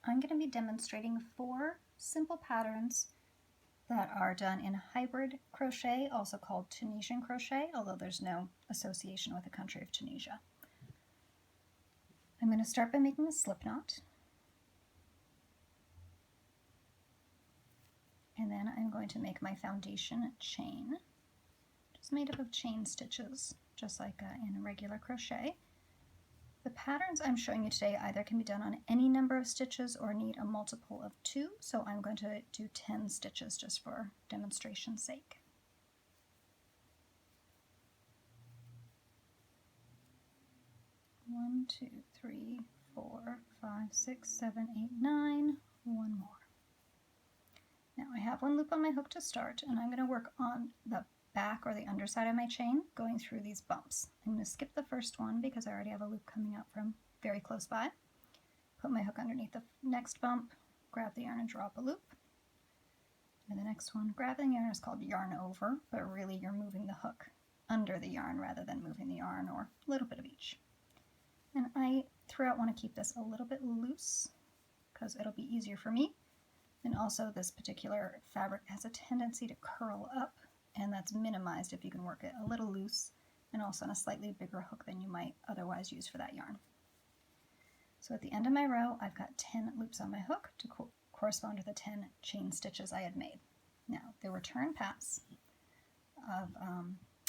I'm going to be demonstrating 4 simple patterns that are done in hybrid crochet, also called Tunisian crochet, although there's no association with the country of Tunisia. I'm going to start by making a slip knot, and then I'm going to make my foundation chain, just made up of chain stitches, just like in regular crochet. The patterns I'm showing you today either can be done on any number of stitches or need a multiple of 2, so I'm going to do 10 stitches just for demonstration's sake. One, 2, 3, 4, 5, 6, 7, 8, 9. One more. Now I have one loop on my hook to start, and I'm going to work on the back or the underside of my chain going through these bumps. I'm going to skip the first one because I already have a loop coming out from very close by. Put my hook underneath the next bump, grab the yarn and drop a loop. And the next one, grabbing the yarn is called yarn over, but really you're moving the hook under the yarn rather than moving the yarn, or a little bit of each. And I throughout want to keep this a little bit loose because it'll be easier for me. And also this particular fabric has a tendency to curl up, and that's minimized if you can work it a little loose and also on a slightly bigger hook than you might otherwise use for that yarn. So at the end of my row, I've got 10 loops on my hook to correspond to the 10 chain stitches I had made. Now, the return pass of,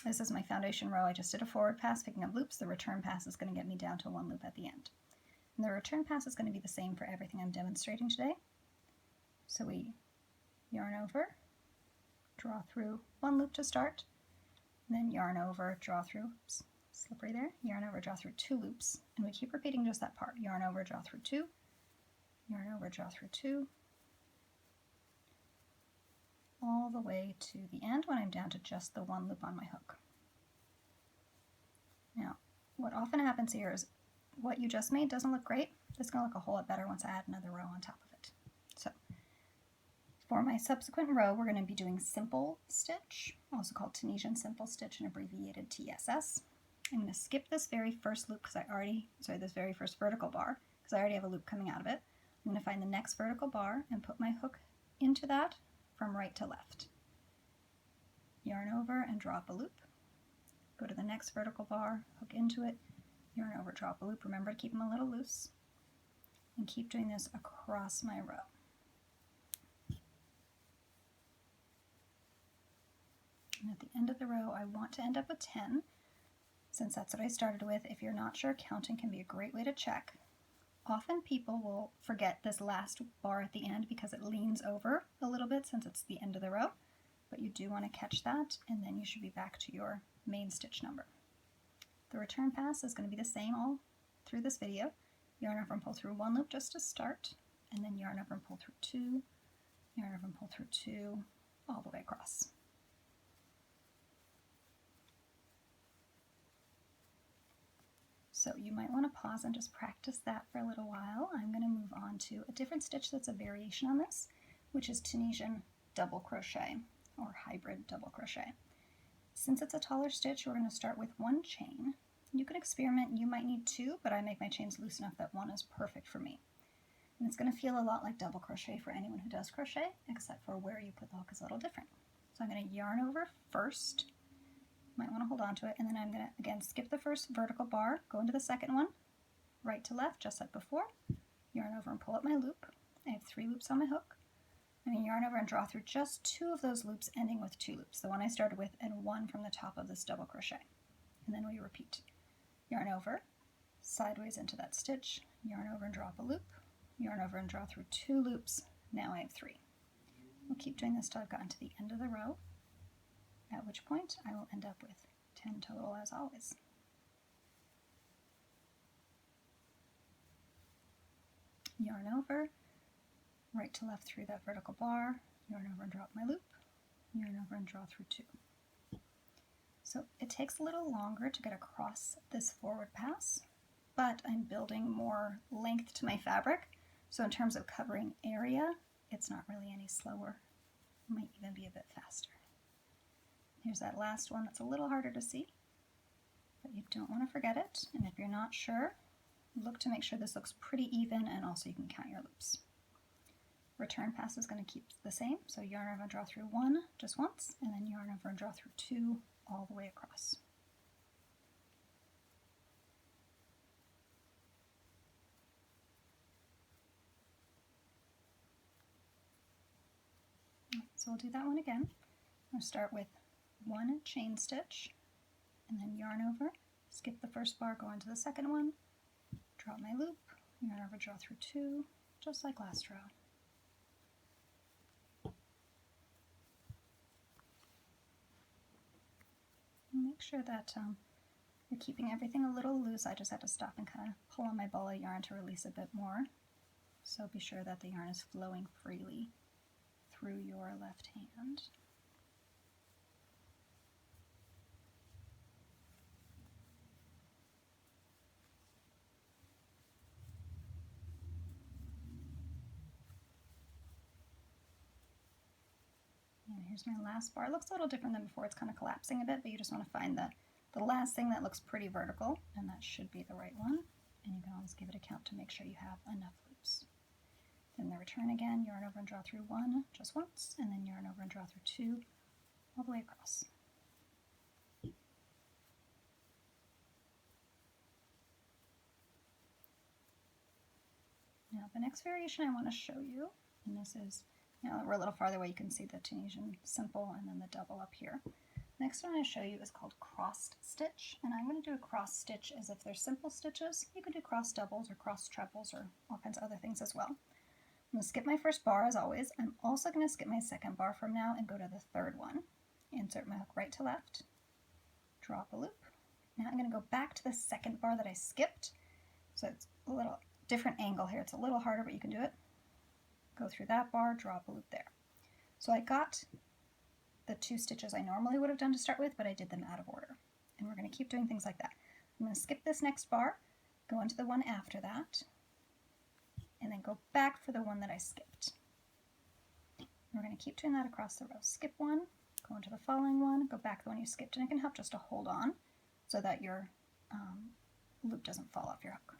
this is my foundation row. I just did a forward pass picking up loops. The return pass is going to get me down to 1 loop at the end. And the return pass is going to be the same for everything I'm demonstrating today. So we yarn over, draw through 1 loop to start, and then yarn over, draw through, oops, slippery there, yarn over, draw through 2 loops, and we keep repeating just that part, yarn over, draw through 2, yarn over, draw through 2, all the way to the end when I'm down to just the 1 loop on my hook. Now, what often happens here is what you just made doesn't look great. It's going to look a whole lot better once I add another row on top of it. So, for my subsequent row, we're going to be doing simple stitch, also called Tunisian simple stitch and abbreviated TSS. I'm going to skip this very first loop because this very first vertical bar, because I already have a loop coming out of it. I'm going to find the next vertical bar and put my hook into that from right to left. Yarn over and drop a loop. Go to the next vertical bar, hook into it, yarn over, drop a loop. Remember to keep them a little loose. And keep doing this across my row. And at the end of the row, I want to end up with 10, since that's what I started with. If you're not sure, counting can be a great way to check. Often people will forget this last bar at the end because it leans over a little bit since it's the end of the row, but you do want to catch that, and then you should be back to your main stitch number. The return pass is going to be the same all through this video. Yarn over and pull through 1 loop just to start, and then yarn over and pull through 2, yarn over and pull through 2, all the way across. So you might want to pause and just practice that for a little while. I'm going to move on to a different stitch that's a variation on this, which is Tunisian double crochet or hybrid double crochet. Since it's a taller stitch, we're going to start with 1 chain. You can experiment, you might need 2, but I make my chains loose enough that 1 is perfect for me. And it's going to feel a lot like double crochet for anyone who does crochet, except for where you put the hook is a little different. So I'm going to yarn over first. Might want to hold on to it, and then I'm going to, again, skip the first vertical bar, go into the second one, right to left, just like before, yarn over and pull up my loop. I have 3 loops on my hook. I'm going to yarn over and draw through just 2 of those loops, ending with 2 loops, the one I started with and 1 from the top of this double crochet. And then we repeat. Yarn over, sideways into that stitch, yarn over and drop a loop, yarn over and draw through 2 loops, now I have 3. We'll keep doing this till I've gotten to the end of the row, at which point I will end up with 10 total as always. Yarn over, right to left through that vertical bar, yarn over and drop my loop, yarn over and draw through 2. So it takes a little longer to get across this forward pass, but I'm building more length to my fabric, so in terms of covering area, it's not really any slower. It might even be a bit faster. Here's that last one that's a little harder to see, but you don't want to forget it. And if you're not sure, look to make sure this looks pretty even, and also you can count your loops. Return pass is going to keep the same, so yarn over and draw through 1 just once, and then yarn over and draw through 2 all the way across. So we'll do that one again. I'll start with 1 chain stitch, and then yarn over, skip the first bar, go into the second one, drop my loop, yarn over, draw through 2, just like last row. Make sure that you're keeping everything a little loose. I just had to stop and kind of pull on my ball of yarn to release a bit more. So be sure that the yarn is flowing freely through your left hand. And here's my last bar. It looks a little different than before. It's kind of collapsing a bit, but you just want to find the last thing that looks pretty vertical, and that should be the right one. And you can always give it a count to make sure you have enough loops. Then the return again, yarn over and draw through 1 just once, and then yarn over and draw through 2 all the way across. Now the next variation I want to show you, and this is, now that we're a little farther away, you can see the Tunisian simple and then the double up here. Next one I show you is called crossed stitch, and I'm going to do a cross stitch as if they're simple stitches. You could do cross doubles or cross trebles or all kinds of other things as well. I'm going to skip my first bar as always. I'm also going to skip my second bar from now and go to the third one. Insert my hook right to left, drop a loop. Now I'm going to go back to the second bar that I skipped. So it's a little different angle here. It's a little harder, but you can do it. Go through that bar, drop a loop there. So I got the 2 stitches I normally would have done to start with, but I did them out of order. And we're going to keep doing things like that. I'm going to skip this next bar, go into the one after that, and then go back for the one that I skipped. We're going to keep doing that across the row. Skip one, go into the following one, go back to the one you skipped, and it can help just to hold on so that your loop doesn't fall off your hook.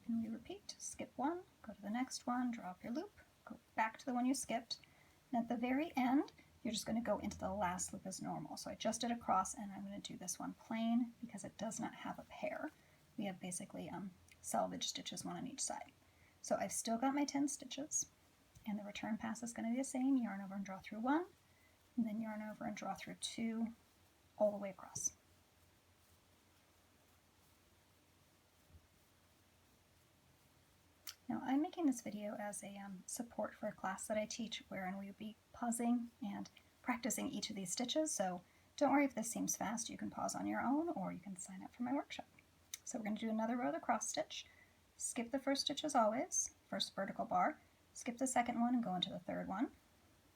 And we repeat, skip one, go to the next one, drop your loop, go back to the one you skipped, and at the very end, you're just going to go into the last loop as normal. So I just did a cross, and I'm going to do this one plain because it does not have a pair. We have basically selvage stitches, one on each side. So I've still got my 10 stitches, and the return pass is going to be the same. Yarn over and draw through 1, and then yarn over and draw through 2 all the way across. Now I'm making this video as a support for a class that I teach wherein we will be pausing and practicing each of these stitches, so don't worry if this seems fast. You can pause on your own or you can sign up for my workshop. So we're going to do another row of the cross stitch. Skip the first stitch as always, first vertical bar, skip the second one and go into the third one,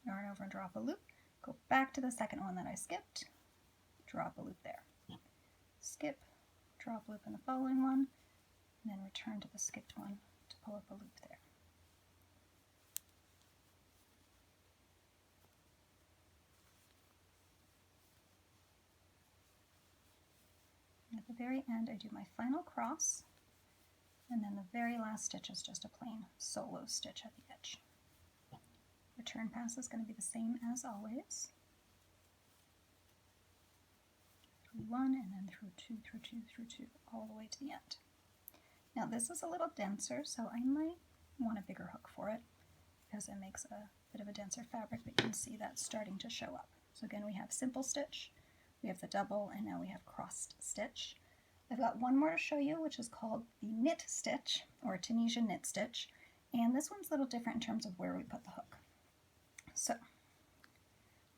yarn over and drop a loop, go back to the second one that I skipped, drop a loop there, skip, drop a loop in the following one, and then return to the skipped one to pull up a loop there. And at the very end I do my final cross, and then the very last stitch is just a plain solo stitch at the edge. Return pass is going to be the same as always. Through 1 and then through 2, through 2, through 2, all the way to the end. Now this is a little denser, so I might want a bigger hook for it because it makes a bit of a denser fabric, but you can see that starting to show up. So again, we have simple stitch, we have the double, and now we have crossed stitch. I've got one more to show you, which is called the knit stitch, or Tunisian knit stitch, and this one's a little different in terms of where we put the hook. So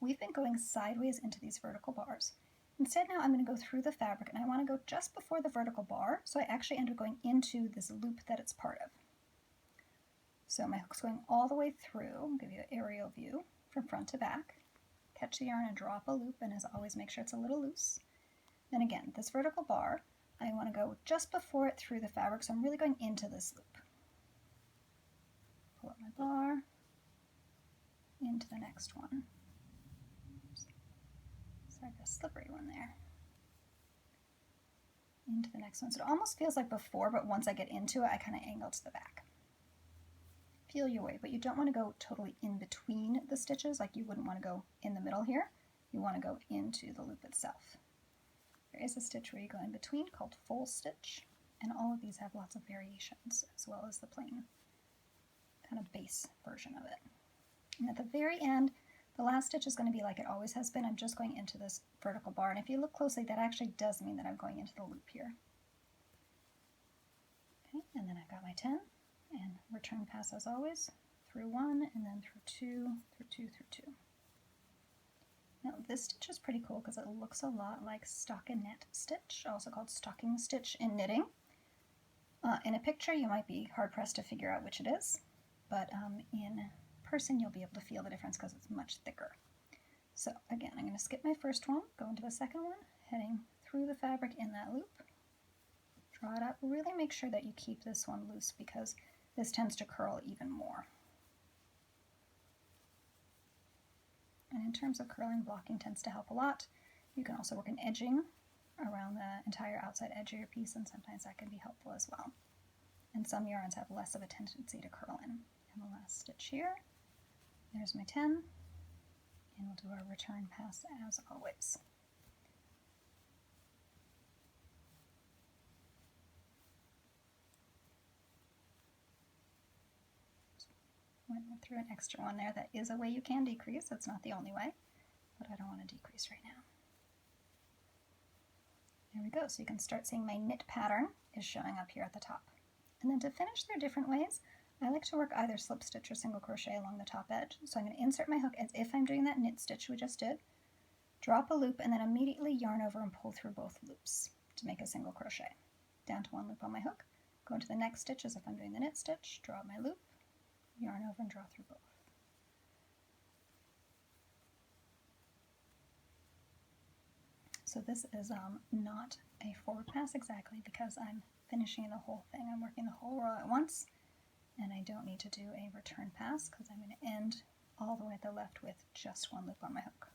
we've been going sideways into these vertical bars. Instead now I'm going to go through the fabric, and I want to go just before the vertical bar, so I actually end up going into this loop that it's part of. So my hook's going all the way through. I'll give you an aerial view from front to back. Catch the yarn and drop a loop, and as always make sure it's a little loose. Then again, this vertical bar, I want to go just before it through the fabric, so I'm really going into this loop. Pull up my bar, into the next one. Oops. Sorry, a slippery one there. into the next one. So it almost feels like before, but once I get into it, I kind of angle to the back. Feel your way, but you don't want to go totally in between the stitches, like you wouldn't want to go in the middle here. You want to go into the loop itself. There is a stitch where you go in between called full stitch, and all of these have lots of variations as well as the plain kind of base version of it. And at the very end, the last stitch is going to be like it always has been. I'm just going into this vertical bar, and if you look closely, that actually does mean that I'm going into the loop here. Okay, and then I've got my 10, and return pass as always, through 1, and then through 2, through 2, through 2. Now this stitch is pretty cool because it looks a lot like stockinette stitch, also called stocking stitch in knitting. In a picture you might be hard pressed to figure out which it is, but in person you'll be able to feel the difference because it's much thicker. So again, I'm going to skip my first one, go into the second one, heading through the fabric in that loop, draw it up. Really make sure that you keep this one loose because this tends to curl even more. And in terms of curling, blocking tends to help a lot. You can also work an edging around the entire outside edge of your piece, and sometimes that can be helpful as well. And some yarns have less of a tendency to curl in. And the last stitch here, there's my 10, and we'll do our return pass as always. Went through an extra one there. That is a way you can decrease. That's not the only way, but I don't want to decrease right now. There we go. So you can start seeing my knit pattern is showing up here at the top. And then to finish, there are different ways. I like to work either slip stitch or single crochet along the top edge. So I'm going to insert my hook as if I'm doing that knit stitch we just did, drop a loop, and then immediately yarn over and pull through both loops to make a single crochet. Down to one loop on my hook, go into the next stitch as if I'm doing the knit stitch, draw my loop, yarn over and draw through both. So this is not a forward pass exactly because I'm finishing the whole thing. I'm working the whole row at once, and I don't need to do a return pass because I'm going to end all the way at the left with just one loop on my hook.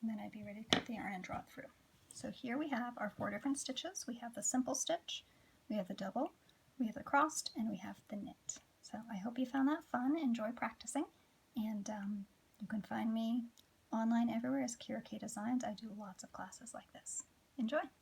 And then I'd be ready to cut the yarn and draw it through. So here we have our 4 different stitches. We have the simple stitch, we have the double, we have the crossed, and we have the knit. So I hope you found that fun. Enjoy practicing, and you can find me online everywhere as Kira K Designs. I do lots of classes like this. Enjoy!